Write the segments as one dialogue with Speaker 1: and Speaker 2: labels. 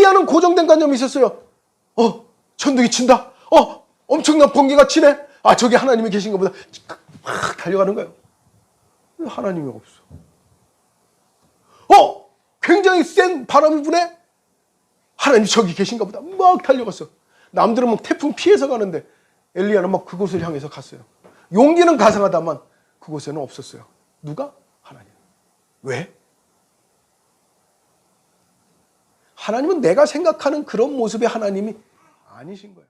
Speaker 1: 엘리야는 고정된 관념이 있었어요. 천둥이 친다. 엄청난 번개가 치네. 저기 하나님이 계신가 보다. 막 달려가는 거예요. 하나님이 없어. 굉장히 센 바람이 부네. 하나님 저기 계신가 보다. 막 달려갔어. 남들은 막 태풍 피해서 가는데 엘리야는 막 그곳을 향해서 갔어요. 용기는 가상하다만 그곳에는 없었어요. 누가? 하나님. 왜? 하나님은 내가 생각하는 그런 모습의 하나님이 아니신 거예요.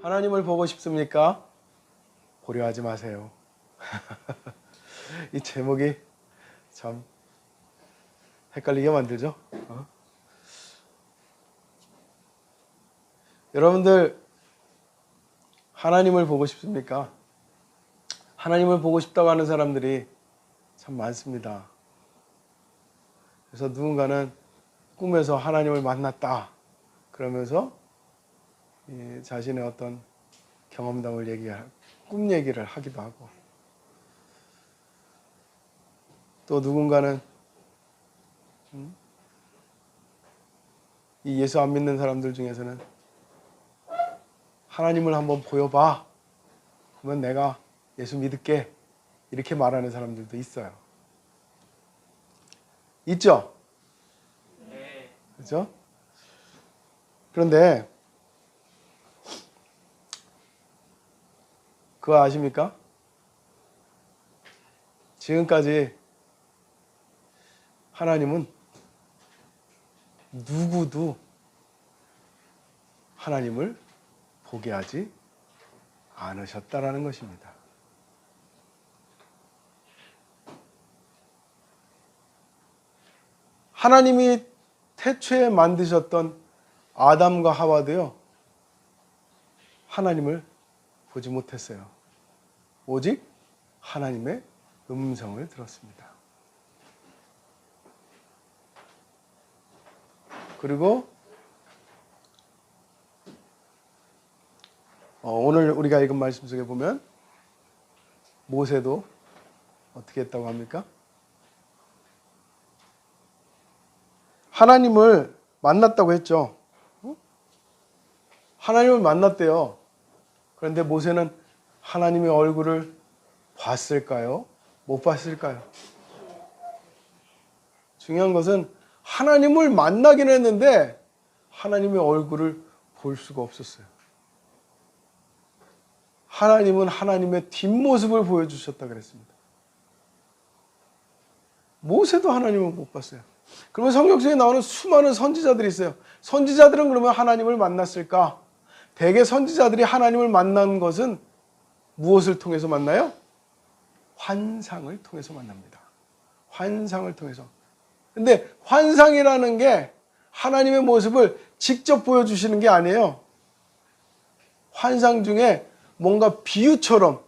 Speaker 1: 하나님을 보고 싶습니까? 고려하지 마세요. 이 제목이 참 헷갈리게 만들죠. 여러분들 하나님을 보고 싶습니까? 하나님을 보고 싶다고 하는 사람들이 참 많습니다. 그래서 누군가는 꿈에서 하나님을 만났다 그러면서 자신의 어떤 경험담을 꿈 얘기를 하기도 하고, 또 누군가는 이 예수 안 믿는 사람들 중에서는 하나님을 한번 보여봐, 그러면 내가 예수 믿을게, 이렇게 말하는 사람들도 있어요. 있죠? 네. 그렇죠? 그런데 그거 아십니까? 지금까지 하나님은 누구도 하나님을 보게 하지 않으셨다라는 것입니다. 하나님이 태초에 만드셨던 아담과 하와도요, 하나님을 보지 못했어요. 오직 하나님의 음성을 들었습니다. 그리고 오늘 우리가 읽은 말씀 속에 보면 모세도 어떻게 했다고 합니까? 하나님을 만났다고 했죠. 하나님을 만났대요. 그런데 모세는 하나님의 얼굴을 봤을까요? 못 봤을까요? 중요한 것은 하나님을 만나긴 했는데 하나님의 얼굴을 볼 수가 없었어요. 하나님은 하나님의 뒷모습을 보여주셨다 그랬습니다. 모세도 하나님을 못 봤어요. 그러면 성경 속에 나오는 수많은 선지자들이 있어요. 선지자들은 그러면 하나님을 만났을까? 대개 선지자들이 하나님을 만난 것은 무엇을 통해서 만나요? 환상을 통해서 만납니다. 환상을 통해서. 근데 환상이라는 게 하나님의 모습을 직접 보여주시는 게 아니에요. 환상 중에 뭔가 비유처럼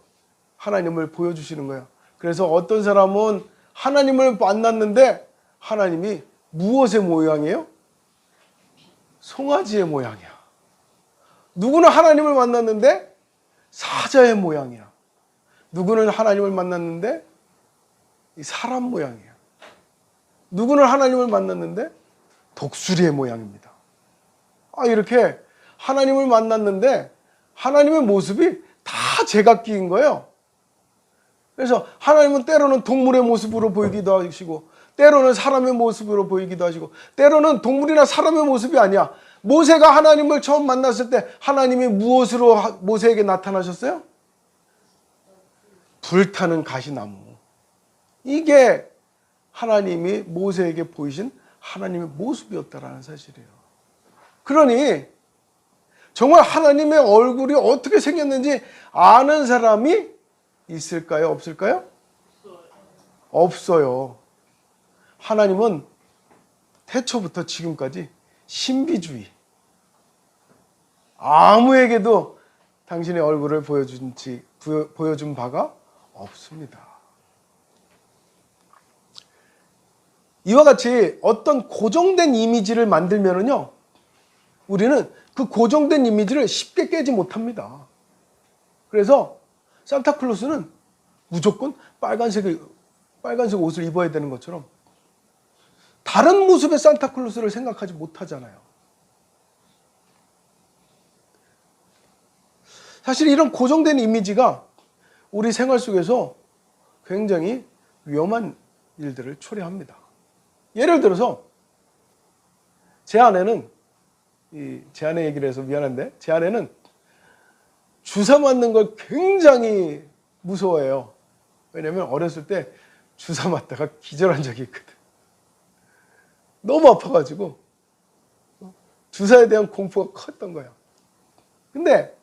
Speaker 1: 하나님을 보여주시는 거예요. 그래서 어떤 사람은 하나님을 만났는데 하나님이 무엇의 모양이에요? 송아지의 모양이야. 누구는 하나님을 만났는데 사자의 모양이야. 누구는 하나님을 만났는데 사람 모양이야. 누구는 하나님을 만났는데 독수리의 모양입니다. 이렇게 하나님을 만났는데 하나님의 모습이 다 제각기인 거예요. 그래서 하나님은 때로는 동물의 모습으로 보이기도 하시고, 때로는 사람의 모습으로 보이기도 하시고, 때로는 동물이나 사람의 모습이 아니야. 모세가 하나님을 처음 만났을 때 하나님이 무엇으로 모세에게 나타나셨어요? 불타는 가시나무. 이게 하나님이 모세에게 보이신 하나님의 모습이었다라는 사실이에요. 그러니 정말 하나님의 얼굴이 어떻게 생겼는지 아는 사람이 있을까요? 없을까요? 없어요. 하나님은 태초부터 지금까지 신비주의. 아무에게도 당신의 얼굴을 보여준 바가 없습니다. 이와 같이 어떤 고정된 이미지를 만들면은요, 우리는 그 고정된 이미지를 쉽게 깨지 못합니다. 그래서 산타클로스는 무조건 빨간색 옷을 입어야 되는 것처럼 다른 모습의 산타클로스를 생각하지 못하잖아요. 사실 이런 고정된 이미지가 우리 생활 속에서 굉장히 위험한 일들을 초래합니다. 예를 들어서 제 아내는, 제 아내 얘기를 해서 미안한데, 제 아내는 주사 맞는 걸 굉장히 무서워해요. 왜냐면 어렸을 때 주사 맞다가 기절한 적이 있거든. 너무 아파가지고 주사에 대한 공포가 컸던 거예요. 근데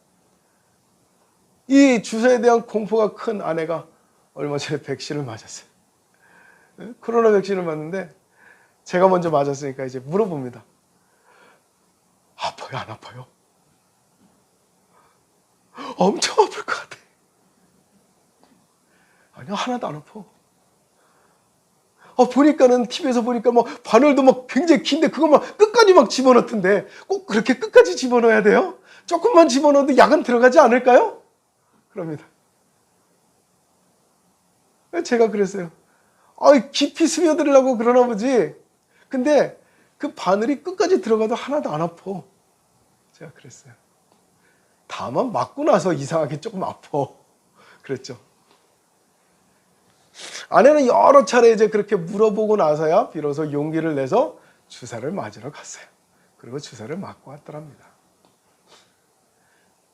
Speaker 1: 이 주사에 대한 공포가 큰 아내가 얼마 전에 백신을 맞았어요. 코로나 백신을 맞는데 제가 먼저 맞았으니까 이제 물어봅니다. 아파요, 안 아파요? 엄청 아플 것 같아. 아니요, 하나도 안 아파. 보니까는 TV에서 보니까 막 바늘도 막 굉장히 긴데 그거 막 끝까지 막 집어넣던데 꼭 그렇게 끝까지 집어넣어야 돼요? 조금만 집어넣어도 약은 들어가지 않을까요? 그럽니다. 제가 그랬어요. 깊이 스며들으려고 그러나 보지. 근데 그 바늘이 끝까지 들어가도 하나도 안 아파. 제가 그랬어요. 다만 맞고 나서 이상하게 조금 아파. 그랬죠. 아내는 여러 차례 이제 그렇게 물어보고 나서야 비로소 용기를 내서 주사를 맞으러 갔어요. 그리고 주사를 맞고 왔더랍니다.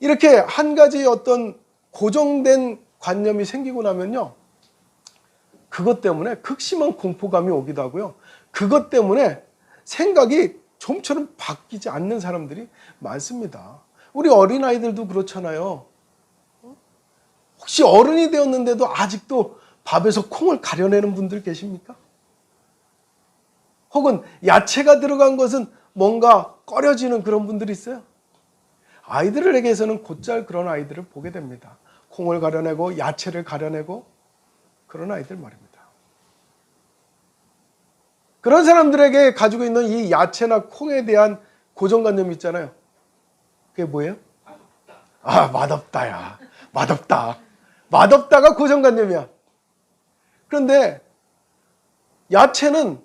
Speaker 1: 이렇게 한 가지 어떤 고정된 관념이 생기고 나면요, 그것 때문에 극심한 공포감이 오기도 하고요, 그것 때문에 생각이 좀처럼 바뀌지 않는 사람들이 많습니다. 우리 어린아이들도 그렇잖아요. 혹시 어른이 되었는데도 아직도 밥에서 콩을 가려내는 분들 계십니까? 혹은 야채가 들어간 것은 뭔가 꺼려지는 그런 분들이 있어요. 아이들에게서는 곧잘 그런 아이들을 보게 됩니다. 콩을 가려내고 야채를 가려내고 그런 아이들 말입니다. 그런 사람들에게 가지고 있는 이 야채나 콩에 대한 고정관념이 있잖아요. 그게 뭐예요? 맛없다야. 맛없다. 맛없다가 고정관념이야. 그런데 야채는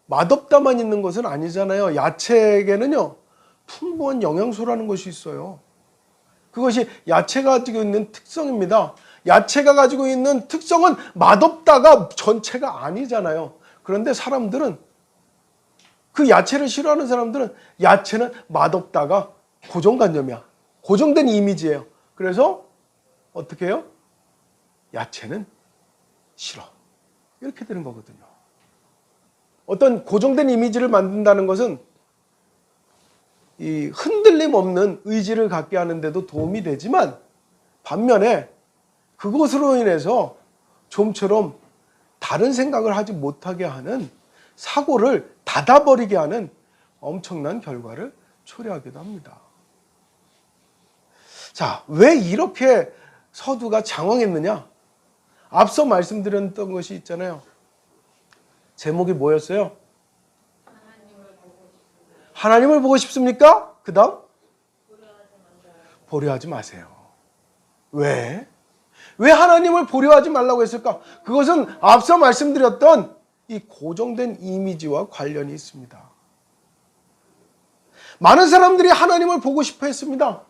Speaker 1: 맛없다만 있는 것은 아니잖아요. 야채에게는요, 풍부한 영양소라는 것이 있어요. 그것이 야채가 가지고 있는 특성입니다. 야채가 가지고 있는 특성은 맛없다가 전체가 아니잖아요. 그런데 사람들은, 그 야채를 싫어하는 사람들은 야채는 맛없다가 고정관념이야. 고정된 이미지예요. 그래서 어떻게 해요? 야채는 싫어. 이렇게 되는 거거든요. 어떤 고정된 이미지를 만든다는 것은 이 흔들림 없는 의지를 갖게 하는데도 도움이 되지만, 반면에 그것으로 인해서 좀처럼 다른 생각을 하지 못하게 하는, 사고를 닫아버리게 하는 엄청난 결과를 초래하기도 합니다. 자, 왜 이렇게 서두가 장황했느냐? 앞서 말씀드렸던 것이 있잖아요. 제목이 뭐였어요? 하나님을 보고 싶습니까? 그 다음? 보려하지 마세요. 왜? 왜 하나님을 보려하지 말라고 했을까? 그것은 앞서 말씀드렸던 이 고정된 이미지와 관련이 있습니다. 많은 사람들이 하나님을 보고 싶어 했습니다.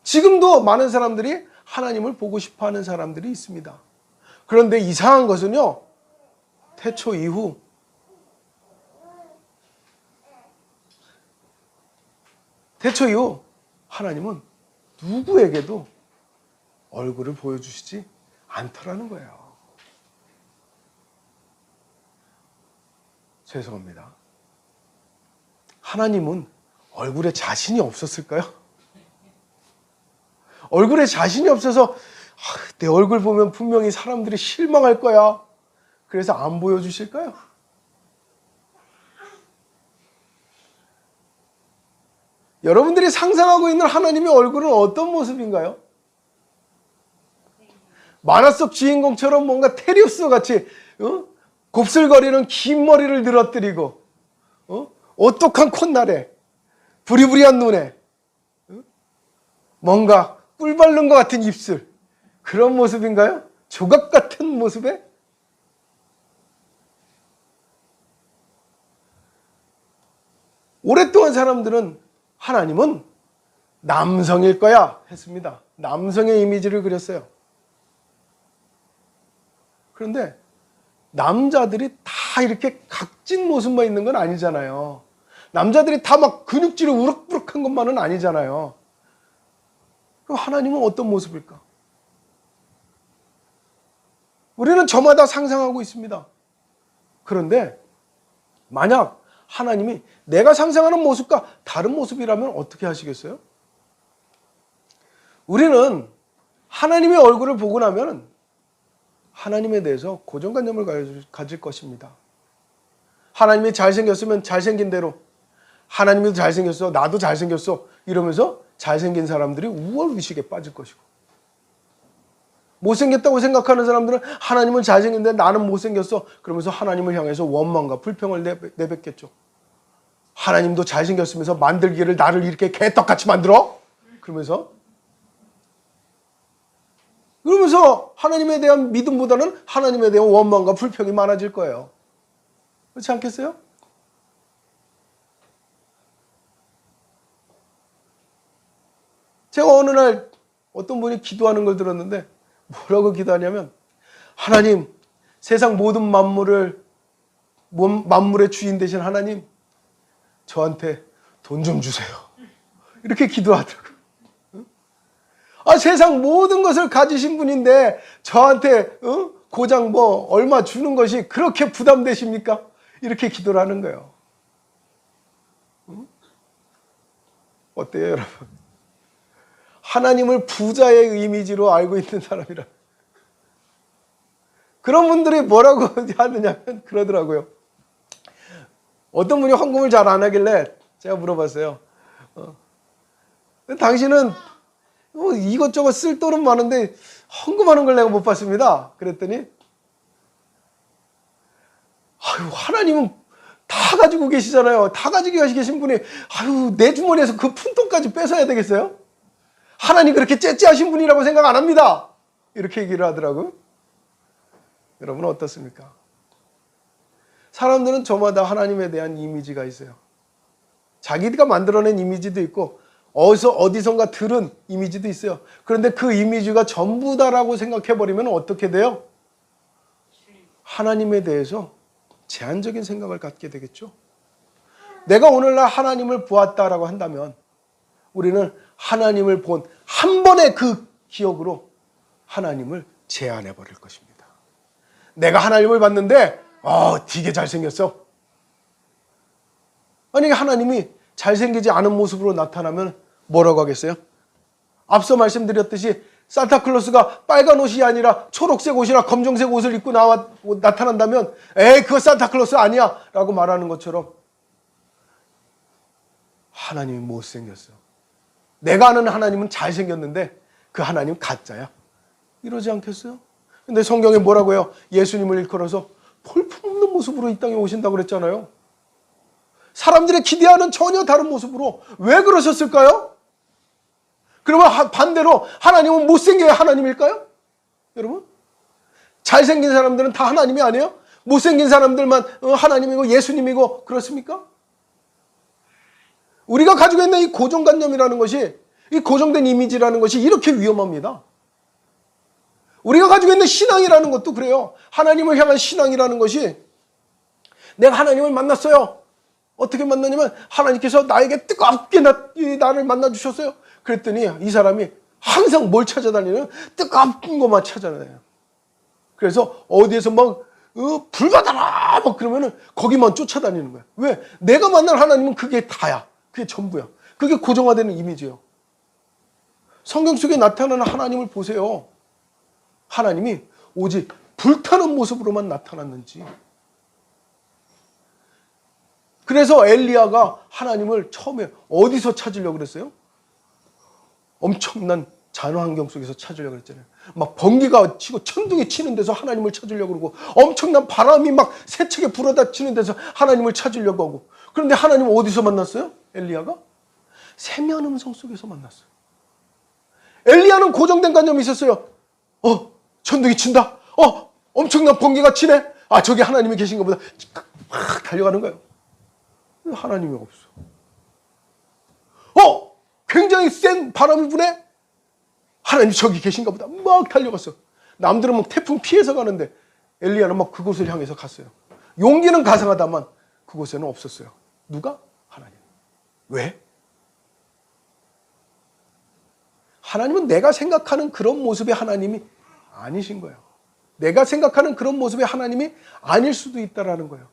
Speaker 1: 지금도 많은 사람들이 하나님을 보고 싶어 하는 사람들이 있습니다. 그런데 이상한 것은요, 태초 이후 하나님은 누구에게도 얼굴을 보여주시지 않더라는 거예요. 죄송합니다. 하나님은 얼굴에 자신이 없었을까요? 얼굴에 자신이 없어서 내 얼굴 보면 분명히 사람들이 실망할 거야. 그래서 안 보여주실까요? 여러분들이 상상하고 있는 하나님의 얼굴은 어떤 모습인가요? 만화 속 주인공처럼 뭔가 테리우스 같이 곱슬거리는 긴 머리를 늘어뜨리고 오똑한 콧날에 부리부리한 눈에 뭔가 꿀 바른 것 같은 입술, 그런 모습인가요? 조각 같은 모습에? 오랫동안 사람들은 하나님은 남성일 거야 했습니다. 남성의 이미지를 그렸어요. 그런데 남자들이 다 이렇게 각진 모습만 있는 건 아니잖아요. 남자들이 다 막 근육질이 우럭부럭한 것만은 아니잖아요. 그럼 하나님은 어떤 모습일까? 우리는 저마다 상상하고 있습니다. 그런데 만약 하나님이 내가 상상하는 모습과 다른 모습이라면 어떻게 하시겠어요? 우리는 하나님의 얼굴을 보고 나면 하나님에 대해서 고정관념을 가질 것입니다. 하나님이 잘생겼으면 잘생긴 대로, 하나님도 잘생겼어, 나도 잘생겼어 이러면서 잘생긴 사람들이 우월의식에 빠질 것이고, 못생겼다고 생각하는 사람들은 하나님은 잘생긴데 나는 못생겼어 그러면서 하나님을 향해서 원망과 불평을 내뱉겠죠. 하나님도 잘생겼으면서 만들기를 나를 이렇게 개떡같이 만들어? 그러면서 하나님에 대한 믿음보다는 하나님에 대한 원망과 불평이 많아질 거예요. 그렇지 않겠어요? 제가 어느 날 어떤 분이 기도하는 걸 들었는데 뭐라고 기도하냐면, 하나님, 세상 모든 만물의 주인 되신 하나님, 저한테 돈 좀 주세요. 이렇게 기도하더라고요. 세상 모든 것을 가지신 분인데 저한테 고작 얼마 주는 것이 그렇게 부담되십니까? 이렇게 기도를 하는 거예요. 어때요, 여러분? 하나님을 부자의 이미지로 알고 있는 사람이라. 그런 분들이 뭐라고 하느냐면 그러더라고요. 어떤 분이 헌금을 잘 안 하길래 제가 물어봤어요. 당신은 이것저것 쓸 돈은 많은데 헌금하는 걸 내가 못 봤습니다. 그랬더니 하나님은 다 가지고 계시잖아요. 다 가지고 계신 분이 내 주머니에서 그 푼돈까지 뺏어야 되겠어요? 하나님 그렇게 째째하신 분이라고 생각 안 합니다. 이렇게 얘기를 하더라고요. 여러분은 어떻습니까? 사람들은 저마다 하나님에 대한 이미지가 있어요. 자기가 만들어낸 이미지도 있고 어디선가 들은 이미지도 있어요. 그런데 그 이미지가 전부다라고 생각해버리면 어떻게 돼요? 하나님에 대해서 제한적인 생각을 갖게 되겠죠. 내가 오늘날 하나님을 보았다라고 한다면 우리는 하나님을 본 한 번의 그 기억으로 하나님을 제한해 버릴 것입니다. 내가 하나님을 봤는데 되게 잘생겼어. 만약에 하나님이 잘생기지 않은 모습으로 나타나면 뭐라고 하겠어요? 앞서 말씀드렸듯이 산타클로스가 빨간 옷이 아니라 초록색 옷이나 검정색 옷을 입고 나타난다면 그거 산타클로스 아니야 라고 말하는 것처럼 하나님이 못생겼어. 내가 아는 하나님은 잘생겼는데 그 하나님 가짜야. 이러지 않겠어요? 근데 성경에 뭐라고 해요? 예수님을 일컬어서 볼품없는 모습으로 이 땅에 오신다고 그랬잖아요. 사람들의 기대하는 전혀 다른 모습으로. 왜 그러셨을까요? 그러면 반대로 하나님은 못생겨야 하나님일까요? 여러분? 잘생긴 사람들은 다 하나님이 아니에요? 못생긴 사람들만 하나님이고 예수님이고 그렇습니까? 우리가 가지고 있는 이 고정관념이라는 것이, 이 고정된 이미지라는 것이 이렇게 위험합니다. 우리가 가지고 있는 신앙이라는 것도 그래요. 하나님을 향한 신앙이라는 것이, 내가 하나님을 만났어요. 어떻게 만나냐면 하나님께서 나에게 뜨겁게 나를 만나주셨어요. 그랬더니 이 사람이 항상 뭘 찾아다니는 뜨거운 것만 찾아다녀요. 그래서 어디에서 막 불 받아라 막 그러면은 거기만 쫓아다니는 거야. 왜? 내가 만난 하나님은 그게 다야. 그게 전부야. 그게 고정화되는 이미지예요. 성경 속에 나타나는 하나님을 보세요. 하나님이 오직 불타는 모습으로만 나타났는지. 그래서 엘리야가 하나님을 처음에 어디서 찾으려고 그랬어요? 엄청난 잔환경 속에서 찾으려고 그랬잖아요. 막 번개가 치고 천둥이 치는 데서 하나님을 찾으려고 그러고 엄청난 바람이 막 세차게 불어닥치는 데서 하나님을 찾으려고 하고. 그런데 하나님은 어디서 만났어요? 엘리야가? 세미한 음성 속에서 만났어요. 엘리야는 고정된 관념이 있었어요. 천둥이 친다. 엄청난 번개가 치네. 저기 하나님이 계신가 보다. 막 달려가는 거예요. 하나님이 없어. 굉장히 센 바람이 부네. 하나님 저기 계신가 보다. 막 달려갔어. 남들은 막 태풍 피해서 가는데 엘리야는 막 그곳을 향해서 갔어요. 용기는 가상하다만 그곳에는 없었어요. 누가? 하나님. 왜? 하나님은 내가 생각하는 그런 모습의 하나님이 아니신 거예요. 내가 생각하는 그런 모습의 하나님이 아닐 수도 있다라는 거예요.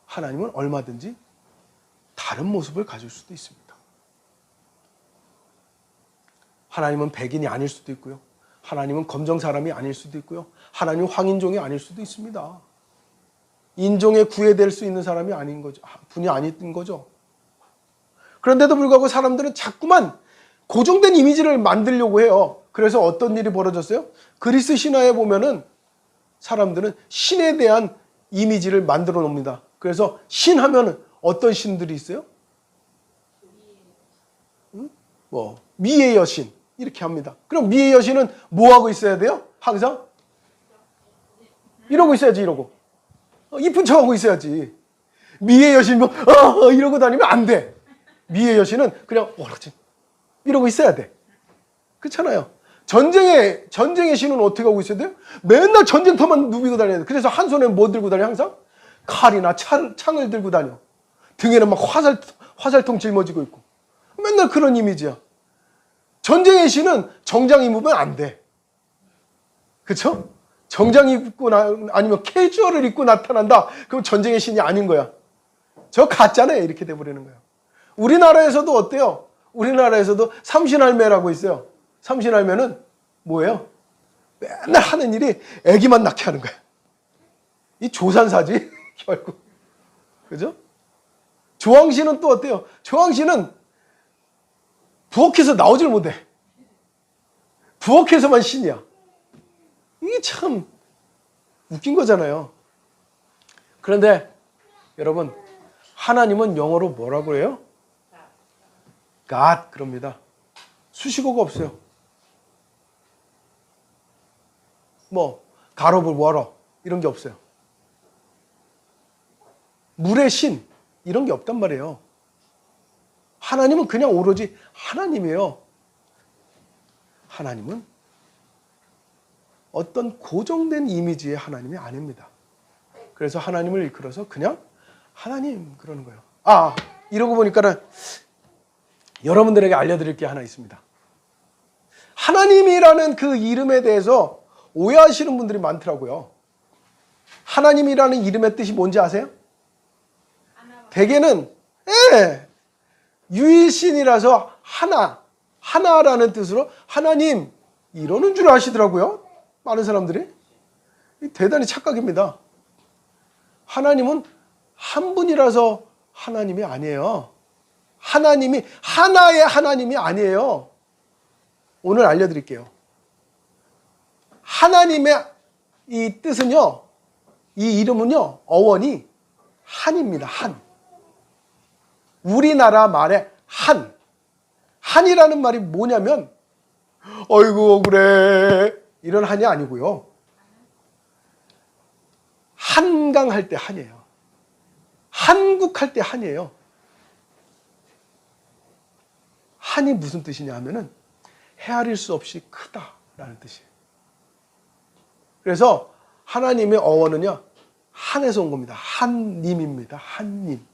Speaker 1: 하나님은 얼마든지 다른 모습을 가질 수도 있습니다. 하나님은 백인이 아닐 수도 있고요. 하나님은 검정 사람이 아닐 수도 있고요. 하나님은 황인종이 아닐 수도 있습니다. 인종에 구애될 수 있는 사람이 아닌 거죠. 분이 아닌 거죠. 그런데도 불구하고 사람들은 자꾸만 고정된 이미지를 만들려고 해요. 그래서 어떤 일이 벌어졌어요? 그리스 신화에 보면은 사람들은 신에 대한 이미지를 만들어 놉니다. 그래서 신 하면은 어떤 신들이 있어요? 미의 여신 이렇게 합니다. 그럼 미의 여신은 뭐 하고 있어야 돼요? 항상 이러고 있어야지. 이러고 이쁜 척하고 있어야지. 미의 여신 이러고 다니면 안 돼. 미의 여신은 그냥 그렇지 이러고 있어야 돼. 그렇잖아요. 전쟁의 신은 어떻게 하고 있어야 돼요? 맨날 전쟁터만 누비고 다녀야 돼. 그래서 한 손에 뭐 들고 다녀? 항상 칼이나 창을 들고 다녀. 등에는 막 화살통 짊어지고 있고. 맨날 그런 이미지야. 전쟁의 신은 정장 입으면 안 돼. 그렇죠? 정장 입고 아니면 캐주얼을 입고 나타난다. 그럼 전쟁의 신이 아닌 거야. 저 가짜네. 이렇게 돼버리는 거야. 우리나라에서도 어때요? 우리나라에서도 삼신할매라고 있어요. 삼신할매는 뭐예요? 맨날 하는 일이 애기만 낳게 하는 거야. 이 조산사지 결국. 그죠? 조항신은 또 어때요? 조항신은 부엌에서 나오질 못해. 부엌에서만 신이야. 이게 참 웃긴 거잖아요. 그런데 여러분, 하나님은 영어로 뭐라고 해요? God 그럽니다. 수식어가 없어요. God of water 이런 게 없어요. 물의 신 이런 게 없단 말이에요. 하나님은 그냥 오로지 하나님이에요. 하나님은 어떤 고정된 이미지의 하나님이 아닙니다. 그래서 하나님을 일컬어서 그냥 하나님 그러는 거예요. 이러고 보니까는 여러분들에게 알려드릴 게 하나 있습니다. 하나님이라는 그 이름에 대해서 오해하시는 분들이 많더라고요. 하나님이라는 이름의 뜻이 뭔지 아세요? 대개는 유일신이라서 하나라는 뜻으로 하나님 이러는 줄 아시더라고요. 많은 사람들이. 대단히 착각입니다. 하나님은 한 분이라서 하나님이 아니에요. 하나님이 하나의 하나님이 아니에요. 오늘 알려드릴게요. 하나님의 이 뜻은요, 이 이름은요, 어원이 한입니다. 한. 우리나라 말의 한. 한이라는 말이 뭐냐면, 어이구 억울해 이런 한이 아니고요. 한강할 때 한이에요. 한국할 때 한이에요. 한이 무슨 뜻이냐 하면은 헤아릴 수 없이 크다라는 뜻이에요. 그래서 하나님의 어원은요, 한에서 온 겁니다. 한님입니다. 한님.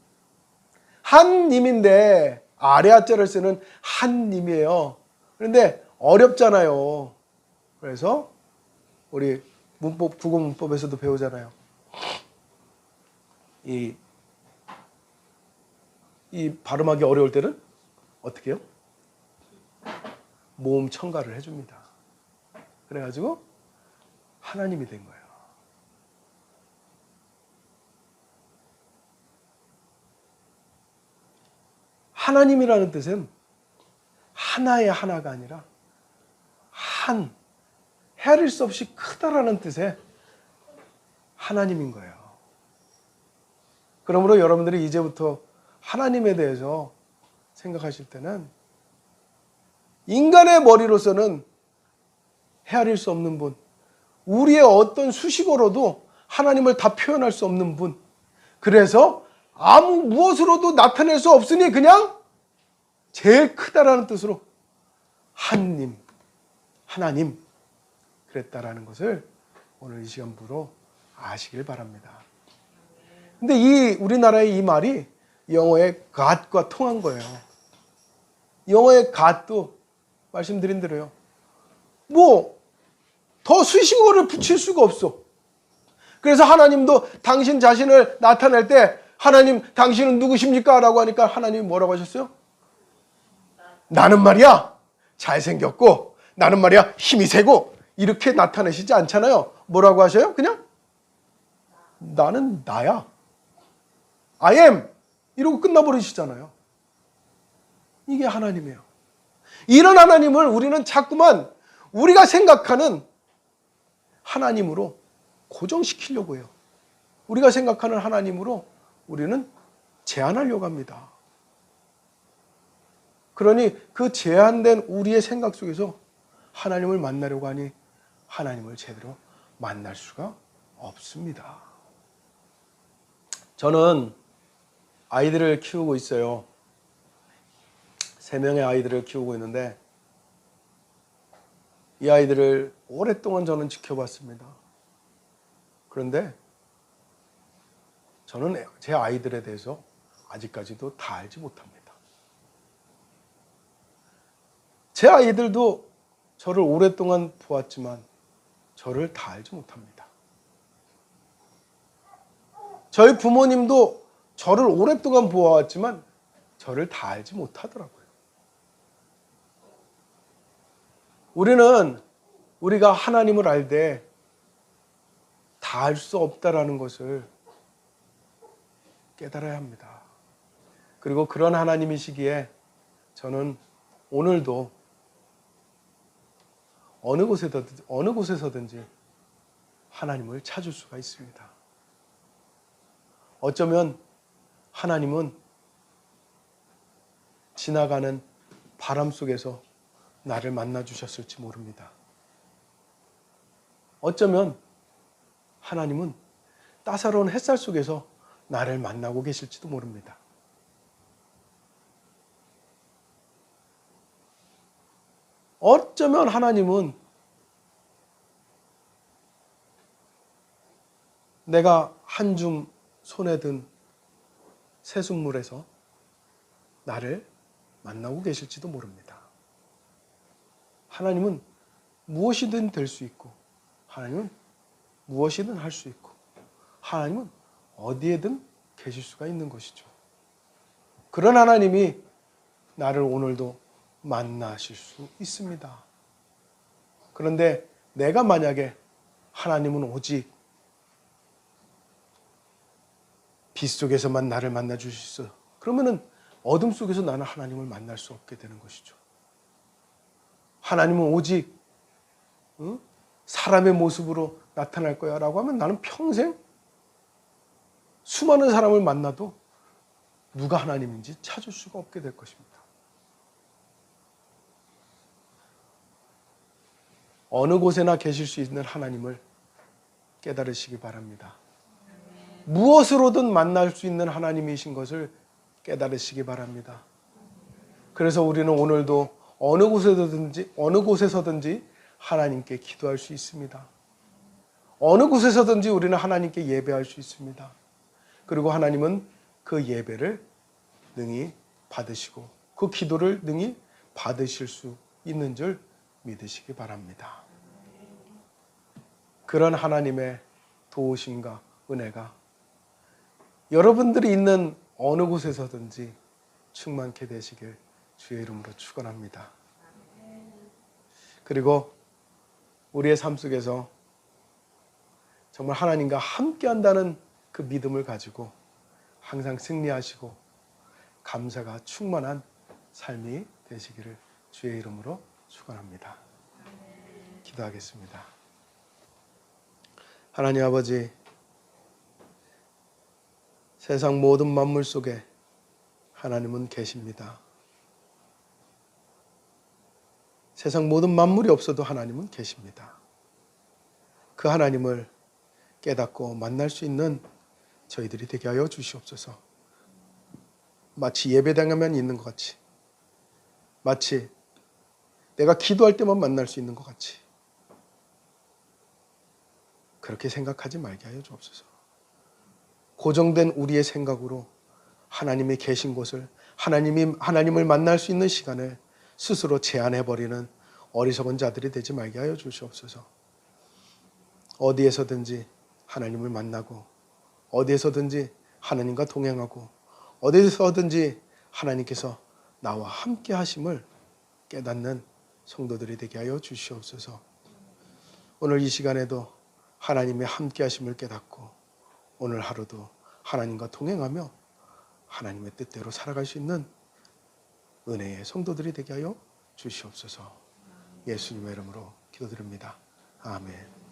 Speaker 1: 한님인데 아래 하자를 쓰는 한님이에요. 그런데 어렵잖아요. 그래서 우리 문법, 국어 문법에서도 배우잖아요. 이 발음하기 어려울 때는 어떻게 해요? 모음 첨가를 해줍니다. 그래가지고 하나님이 된 거예요. 하나님이라는 뜻은 하나의 하나가 아니라 헤아릴 수 없이 크다라는 뜻의 하나님인 거예요. 그러므로 여러분들이 이제부터 하나님에 대해서 생각하실 때는 인간의 머리로서는 헤아릴 수 없는 분, 우리의 어떤 수식어로도 하나님을 다 표현할 수 없는 분, 그래서 아무 무엇으로도 나타낼 수 없으니 그냥 제일 크다라는 뜻으로 하나님 그랬다라는 것을 오늘 이 시간부로 아시길 바랍니다. 근데 우리나라의 이 말이 영어의 God과 통한 거예요. 영어의 God도 말씀드린 대로요. 더 수식어를 붙일 수가 없어. 그래서 하나님도 당신 자신을 나타낼 때 하나님 당신은 누구십니까? 라고 하니까 하나님이 뭐라고 하셨어요? 나는 말이야 잘생겼고 나는 말이야 힘이 세고 이렇게 나타내시지 않잖아요. 뭐라고 하셔요? 그냥 나는 나야. I am. 이러고 끝나버리시잖아요. 이게 하나님이에요. 이런 하나님을 우리는 자꾸만 우리가 생각하는 하나님으로 고정시키려고 해요. 우리가 생각하는 하나님으로 우리는 제한하려고 합니다. 그러니 그 제한된 우리의 생각 속에서 하나님을 만나려고 하니 하나님을 제대로 만날 수가 없습니다. 저는 아이들을 키우고 있어요. 3명의 아이들을 키우고 있는데 이 아이들을 오랫동안 저는 지켜봤습니다. 그런데 저는 제 아이들에 대해서 아직까지도 다 알지 못합니다. 제 아이들도 저를 오랫동안 보았지만 저를 다 알지 못합니다. 저희 부모님도 저를 오랫동안 보아왔지만 저를 다 알지 못하더라고요. 우리가 하나님을 알되 다 알 수 없다라는 것을 깨달아야 합니다. 그리고 그런 하나님이시기에 저는 오늘도 어느 곳에서든지 하나님을 찾을 수가 있습니다. 어쩌면 하나님은 지나가는 바람 속에서 나를 만나 주셨을지 모릅니다. 어쩌면 하나님은 따사로운 햇살 속에서 나를 만나고 계실지도 모릅니다. 어쩌면 하나님은 내가 한 줌 손에 든 새순물에서 나를 만나고 계실지도 모릅니다. 하나님은 무엇이든 될 수 있고 하나님은 무엇이든 할 수 있고 하나님은 어디에든 계실 수가 있는 것이죠. 그런 하나님이 나를 오늘도 만나실 수 있습니다. 그런데 내가 만약에 하나님은 오직 빛 속에서만 나를 만나 주시소. 그러면은 어둠 속에서 나는 하나님을 만날 수 없게 되는 것이죠. 하나님은 오직 사람의 모습으로 나타날 거야 라고 하면 나는 평생 수많은 사람을 만나도 누가 하나님인지 찾을 수가 없게 될 것입니다. 어느 곳에나 계실 수 있는 하나님을 깨달으시기 바랍니다. 무엇으로든 만날 수 있는 하나님이신 것을 깨달으시기 바랍니다. 그래서 우리는 오늘도 어느 곳에서든지 하나님께 기도할 수 있습니다. 어느 곳에서든지 우리는 하나님께 예배할 수 있습니다. 그리고 하나님은 그 예배를 능히 받으시고 그 기도를 능히 받으실 수 있는 줄 믿으시기 바랍니다. 그런 하나님의 도우심과 은혜가 여러분들이 있는 어느 곳에서든지 충만케 되시길 주의 이름으로 축원합니다. 그리고 우리의 삶 속에서 정말 하나님과 함께한다는 그 믿음을 가지고 항상 승리하시고 감사가 충만한 삶이 되시기를 주의 이름으로 축원합니다. 기도하겠습니다. 하나님 아버지, 세상 모든 만물 속에 하나님은 계십니다. 세상 모든 만물이 없어도 하나님은 계십니다. 그 하나님을 깨닫고 만날 수 있는 저희들이 되게 하여 주시옵소서. 마치 예배당에만 있는 것 같이, 마치 내가 기도할 때만 만날 수 있는 것 같이 그렇게 생각하지 말게 하여 주옵소서. 고정된 우리의 생각으로 하나님이 계신 곳을, 하나님을 만날 수 있는 시간을 스스로 제한해버리는 어리석은 자들이 되지 말게 하여 주시옵소서. 어디에서든지 하나님을 만나고, 어디에서든지 하나님과 동행하고, 어디에서든지 하나님께서 나와 함께 하심을 깨닫는 성도들이 되게 하여 주시옵소서. 오늘 이 시간에도 하나님의 함께 하심을 깨닫고 오늘 하루도 하나님과 동행하며 하나님의 뜻대로 살아갈 수 있는 은혜의 성도들이 되게 하여 주시옵소서. 예수님의 이름으로 기도드립니다. 아멘.